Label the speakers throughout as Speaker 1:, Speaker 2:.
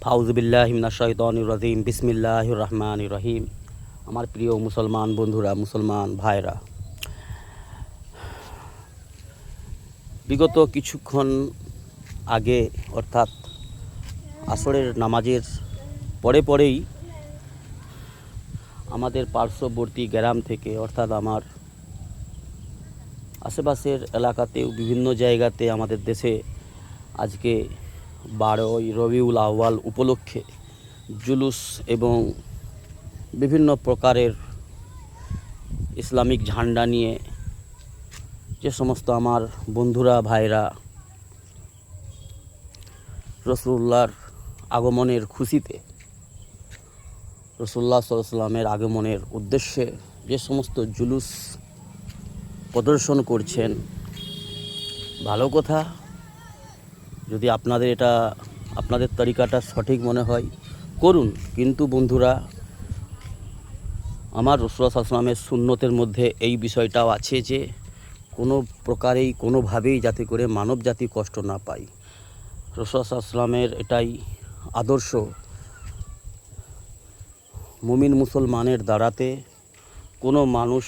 Speaker 1: ফাউযুবিল্লাহি মিনাশ শাইতানির রাজিম বিসমিল্লাহির রহমানির রহিম। আমার প্রিয় মুসলমান বন্ধুরা, মুসলমান ভাইরা, বিগত কিছুক্ষণ আগে অর্থাৎ আসরের নামাজের পরেই আমাদের পার্শ্ববর্তী গ্রাম থেকে অর্থাৎ আমার আশেপাশের এলাকাতেও বিভিন্ন জায়গাতে আমাদের দেশে আজকে 12ই রবিউল আউয়াল উপলক্ষে জুলুস এবং বিভিন্ন প্রকারের ইসলামিক ঝান্ডা নিয়ে যে সমস্ত আমার বন্ধুরা ভাইরা রাসূলুল্লাহর আগমনের খুশিতে, রাসূলুল্লাহ সাল্লাল্লাহু আলাইহি ওয়াসাল্লামের আগমনের উদ্দেশ্যে যে সমস্ত জুলুস প্রদর্শন করছেন, ভালো কথা। যদি আপনাদের তরিকাটা সঠিক মনে হয় করুন, কিন্তু বন্ধুরা, আমার রাসূলুল্লাহ সাল্লাল্লাহু আলাইহি ওয়াসাল্লামের সুন্নতের মধ্যে এই বিষয়টাও আছে যে কোনো প্রকারেই কোনোভাবেই যাতে করে মানব জাতি কষ্ট না পায়। রাসূলুল্লাহ সাল্লাল্লাহু আলাইহি ওয়াসাল্লামের এটাই আদর্শ। মুমিন মুসলমানের দ্বারাতে কোনো মানুষ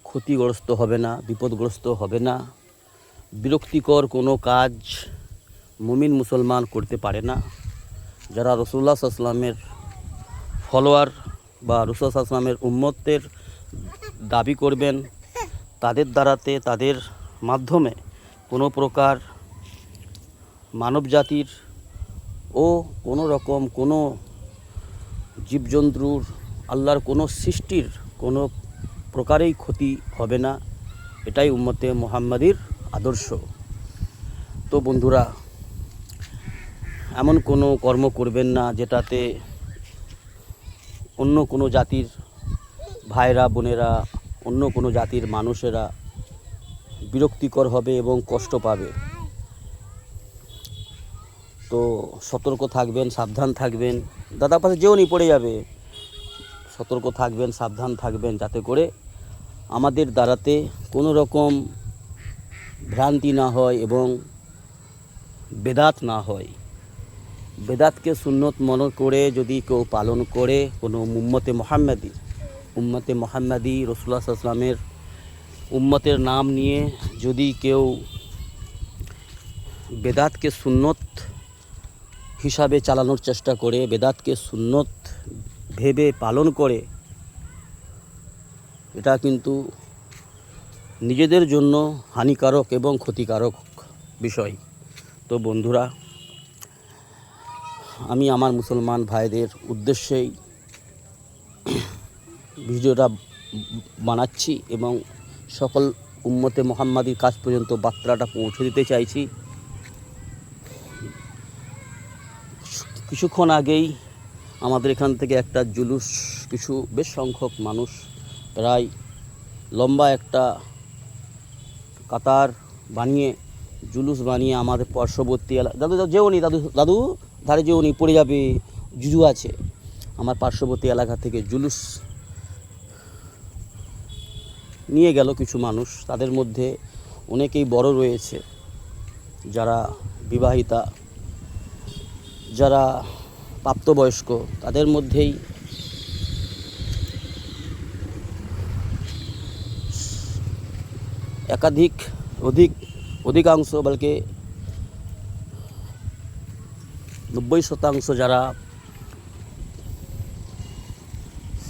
Speaker 1: ক্ষতিগ্রস্ত হবে না, বিপদগ্রস্ত হবে না। বিরক্তিকর কোনো কাজ মুমিন মুসলমান করতে পারে না। যারা রাসূলুল্লাহ সাল্লাল্লাহু আলাইহি ওয়াসাল্লামের ফলোয়ার বা রাসূলুল্লাহ সাল্লাল্লাহু আলাইহি ওয়াসাল্লামের উম্মতের দাবি করবেন, তাদের দ্বারাতে, তাদের মাধ্যমে কোনো প্রকার মানব জাতির ও কোনো রকম কোনো জীবজন্তুর, আল্লাহর কোনো সৃষ্টির কোনো প্রকারেই ক্ষতি হবে না। এটাই উম্মতে মুহাম্মাদির আদর্শ। তো বন্ধুরা, এমন কোনো কর্ম করবেন না যেটাতে অন্য কোনো জাতির ভাইরা বোনেরা, অন্য কোনো জাতির মানুষেরা বিরক্তিকর হবে এবং কষ্ট পাবে। তো সতর্ক থাকবেন, সাবধান থাকবেন। দাদা পাশে যেও নি, পড়ে যাবে। সতর্ক থাকবেন, সাবধান থাকবেন, যাতে করে আমাদের দ্বারাতে কোনো রকম ভ্রান্তি না হয় এবং বেদাত না হয়। বেদাতকে সুন্নত মনে করে যদি কেউ পালন করে, কোনো উম্মতে মুহাম্মাদি রাসূলুল্লাহ সাল্লাল্লাহু আলাইহি ওয়াসাল্লামের উম্মতের নাম নিয়ে যদি কেউ বেদাতকে সুন্নত হিসাবে চালানোর চেষ্টা করে, বেদাতকে সুন্নত ভেবে পালন করে, এটা কিন্তু নিজেদের জন্য হানিকারক এবং ক্ষতিকারক বিষয়। তো বন্ধুরা, আমি আমার মুসলমান ভাইদের উদ্দেশ্যেই ভিডিওটা বানাচ্ছি এবং সকল উম্মতে মুহাম্মাদির কাছ পর্যন্ত বার্তাটা পৌঁছে দিতে চাইছি। কিছুক্ষণ আগেই আমাদের এখান থেকে একটা জুলুস, কিছু বেশ সংখ্যক মানুষ প্রায় লম্বা একটা কাতার বানিয়ে, জুলুস বানিয়ে আমাদের পার্শ্ববর্তী এলাকা, দাদু যেও নি, দাদু ধারে যেও নি, পড়ে যাবে, জুজু আছে। আমার পার্শ্ববর্তী এলাকা থেকে জুলুস নিয়ে গেল কিছু মানুষ। তাদের মধ্যে অনেকেই বড় রয়েছে, যারা বিবাহিতা, যারা প্রাপ্তবয়স্ক, তাদের মধ্যেই অধিকাংশ বলকে 90% যারা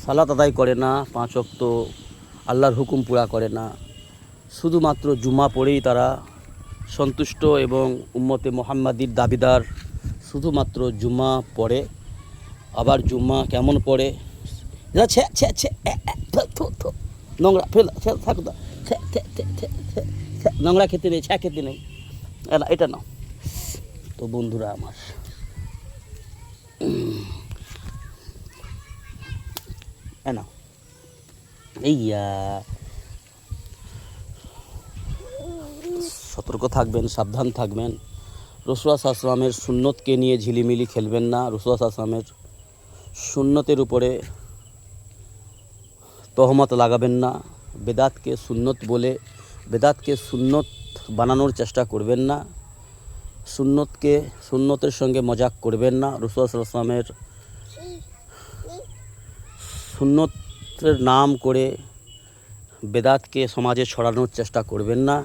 Speaker 1: সালাত আদায় করে না, 5 ওয়াক্ত আল্লাহর হুকুম পুরা করে না, শুধুমাত্র জুমা পড়েই তারা সন্তুষ্ট এবং উম্মতে মুহাম্মাদির দাবিদার। শুধুমাত্র জুমা পড়ে। আবার জুমা কেমন পড়ে, নোংরা থাকতো, নোংরা খেতে নেই, খেতে নেই, এটা না। তো বন্ধুরা আমার, না সতর্ক থাকবেন, সাবধান থাকবেন। রাসূলুল্লাহ সাল্লাল্লাহু আলাইহি ওয়াসাল্লামের সুন্নতকে নিয়ে ঝিলিমিলি খেলবেন না। রাসূলুল্লাহ সাল্লাল্লাহু আলাইহি ওয়াসাল্লামের সুন্নতের উপরে তহমত লাগাবেন না। বেদাতকে সুন্নত বলে বেদাতকে সুন্নত বানানোর চেষ্টা করবেন না। সুন্নতের সঙ্গে মজাক করবেন না। রাসূল সাল্লাল্লাহু আলাইহি ওয়াসাল্লামের সুন্নতের নাম করে বেদাতকে সমাজে ছড়ানোর চেষ্টা করবেন না।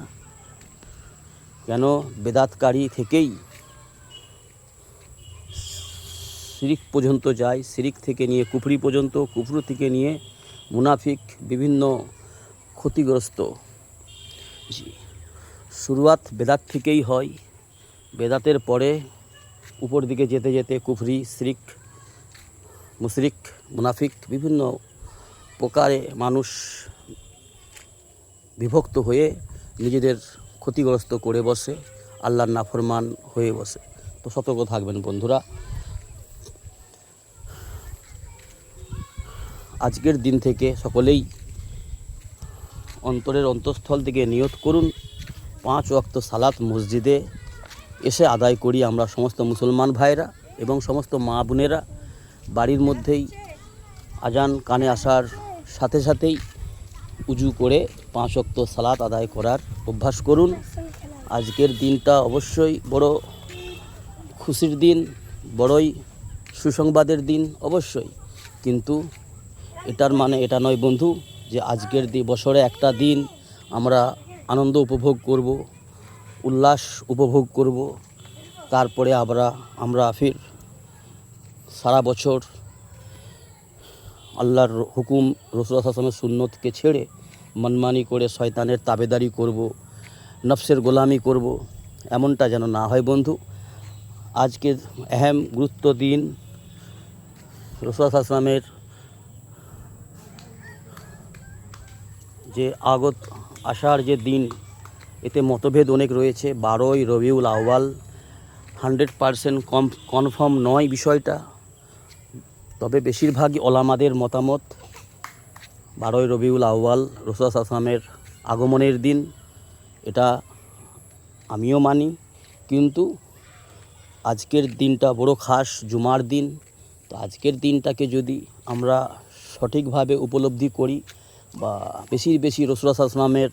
Speaker 1: কেন? বেদাতকারী থেকেই শিরিক পর্যন্ত যায়, শিরিক থেকে নিয়ে কুফরি পর্যন্ত, কুফরি থেকে নিয়ে মুনাফিক, বিভিন্ন ক্ষতিগ্রস্ত। শুরুয়াত বেদাত থেকেই হয়, বেদাতের পরে উপর দিকে যেতে যেতে কুফরি, শিরিক, মুশরিক, মুনাফিক বিভিন্ন প্রকারে মানুষ বিভক্ত হয়ে নিজেদের ক্ষতিগ্রস্ত করে বসে, আল্লাহর নাফরমান হয়ে বসে। তো সতর্ক থাকবেন বন্ধুরা। আজকের দিন থেকে সকলেই অন্তরের অন্তঃস্থল থেকে নিয়ত করুন 5 ওয়াক্ত সালাত মসজিদে এসে আদায় করি আমরা সমস্ত মুসলমান ভাইরা এবং সমস্ত মা বোনেরা। বাড়ির মধ্যেই আজান কানে আসার সাথে সাথেই উজু করে 5 ওয়াক্ত সালাত আদায় করার অভ্যাস করুন। আজকের দিনটা অবশ্যই বড় খুশির দিন, বড়ই সুসংবাদের দিন অবশ্যই, কিন্তু এটার মানে এটা নয় বন্ধু যে আজকের বছরে একটা দিন আমরা আনন্দ উপভোগ করব, উল্লাস উপভোগ করব, তারপরে আমরা ফির সারা বছর আল্লাহর হুকুম, রাসূল সাল্লাল্লাহু আলাইহি ওয়াসাল্লামের সুন্নতকে ছেড়ে মনমানি করে শয়তানের তাবেদারি করব, নফসের গোলামি করব, এমনটা যেন না হয় বন্ধু। আজকের আহম গুরুত্ব দিন, রাসূল সাল্লাল্লাহু আলাইহি ওয়াসাল্লামের যে আসার যে দিন, এতে মতভেদ অনেক রয়েছে। 12ই রবিউল আউয়াল 100% কনফার্ম নয় বিষয়টা, তবে বেশিরভাগই ওলামাদের মতামত 12ই রবিউল আউয়াল রাসূল সাল্লাল্লাহু আলাইহি ওয়াসাল্লামের আগমনের দিন। এটা আমিও মানি, কিন্তু আজকের দিনটা বড় খাস, জুমার দিন। তো আজকের দিনটাকে যদি আমরা সঠিকভাবে উপলব্ধি করি বা বেশি বেশি রাসূল সাল্লাল্লাহু আলাইহি ওয়াসাল্লামের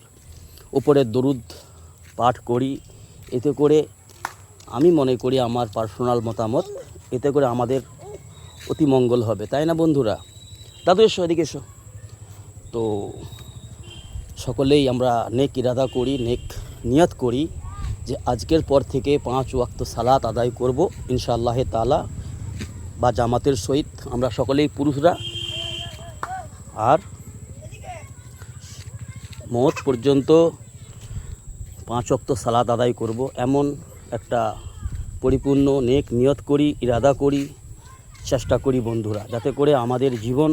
Speaker 1: উপরে দরুদ পাঠ করি, এতে করে আমি মনে করি, আমার পার্সোনাল মতামত, এতে করে আমাদের অতি মঙ্গল হবে, তাই না বন্ধুরা? দাদু এসো, এদিকে এসো। তো সকলেই আমরা নেক ইরাদা করি, নেক নিয়ত করি যে আজকের পর থেকে 5 ওয়াক্ত সালাত আদায় করব ইনশাআল্লাহ তাআলা, বা জামাতের সহিত আমরা সকলেই পুরুষরা, আর মওত পর্যন্ত 5 ওয়াক্ত সালাত আদায় করব, এমন একটা পরিপূর্ণ নেক নিয়ত করি, ইরাদা করি, চেষ্টা করি বন্ধুরা, যাতে করে আমাদের জীবন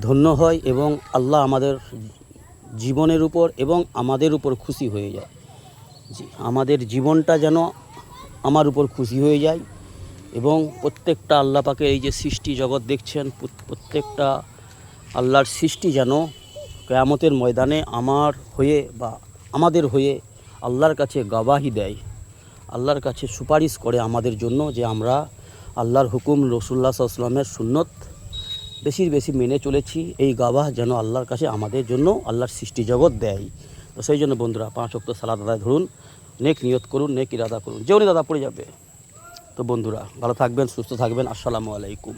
Speaker 1: ধন্য হয় এবং আল্লাহ আমাদের জীবনের উপর এবং আমাদের উপর খুশি হয়ে যায়। আমাদের জীবনটা যেন আমার উপর খুশি হয়ে যায় এবং প্রত্যেকটা আল্লাহ পাকের এই যে সৃষ্টি জগৎ দেখছেন, প্রত্যেকটা আল্লাহর সৃষ্টি যেন কিয়ামতের ময়দানে আমার হয়ে বা আমাদের হয়ে আল্লাহর কাছে গবাহি দেয়, আল্লাহর কাছে সুপারিশ করে আমাদের জন্য, যে আমরা আল্লাহর হুকুম, রাসূলুল্লাহ সাল্লাল্লাহু আলাইহি ওয়াসাল্লামের সুন্নত বেশি মেনে চলেছি। এই গাবাহ যেন আল্লাহর কাছে আমাদের জন্য আল্লাহর সৃষ্টি জগৎ দেয়। তো সেই জন্য বন্ধুরা 5 ওয়াক্ত সালাত আদায় ধরুন, নেক নিয়ত করুন, নেক ইরাদা করুন। যেওনি দাদা পড়ে যাবে। তো বন্ধুরা ভালো থাকবেন, সুস্থ থাকবেন। আসসালামু আলাইকুম।